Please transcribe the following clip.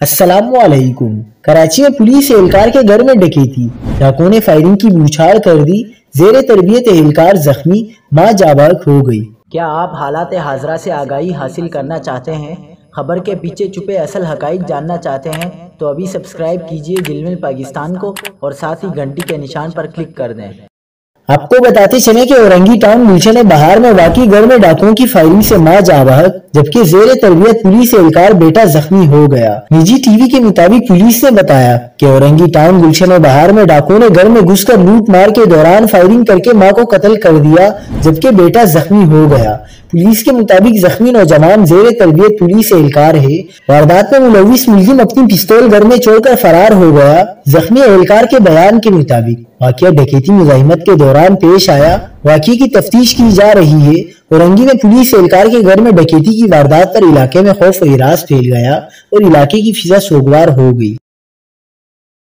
السلام علیکم۔ کراچی میں پولیس اہلکار کے گھر میں ڈکیتی، ڈاکوؤں نے فائرنگ کی بوچھاڑ کر دی، زیر تربیت اہلکار زخمی، ماں جاباک ہو گئی۔ کیا آپ حالات حاضرہ سے آگاہی حاصل کرنا چاہتے ہیں؟ خبر کے پیچھے چھپے اصل حقائق جاننا چاہتے ہیں تو ابھی سبسکرائب کیجئے جلمل پاکستان کو اور ساتھ ہی گھنٹی کے نشان پر کلک کر دیں۔ آپ کو بتاتے چلیں کہ اورنگی ٹاؤن گلشن بہار میں واقع گھر میں ڈاکوؤں کی فائرنگ سے ماں جاباک جبکہ زیر تربیت پولیس اہلکار بیٹا زخمی ہو گیا۔ نجی ٹی وی کے مطابق پولیس نے بتایا کہ اورنگی ٹاؤن گلشن بہار میں ڈاکوؤں نے گھر میں گھس کر لوٹ مار کے دوران فائرنگ کر کے ماں کو قتل کر دیا جبکہ بیٹا زخمی ہو گیا۔ پولیس کے مطابق زخمی نوجوان زیر تربیت پولیس اہلکار ہے۔ واردات میں ملوث ملزم اپنی پستول گھر میں چھوڑ کر فرار ہو گیا۔ زخمی اہلکار کے بیان کے مطابق واقعہ ڈکیتی مزاحمت کے دوران پیش آیا۔ واقعے کی تفتیش کی جا رہی ہے۔ اورنگی میں پولیس اہلکار کے گھر میں ڈکیتی کی واردات پر علاقے میں خوف و ہراس پھیل گیا اور علاقے کی فضا سوگوار ہو گئی۔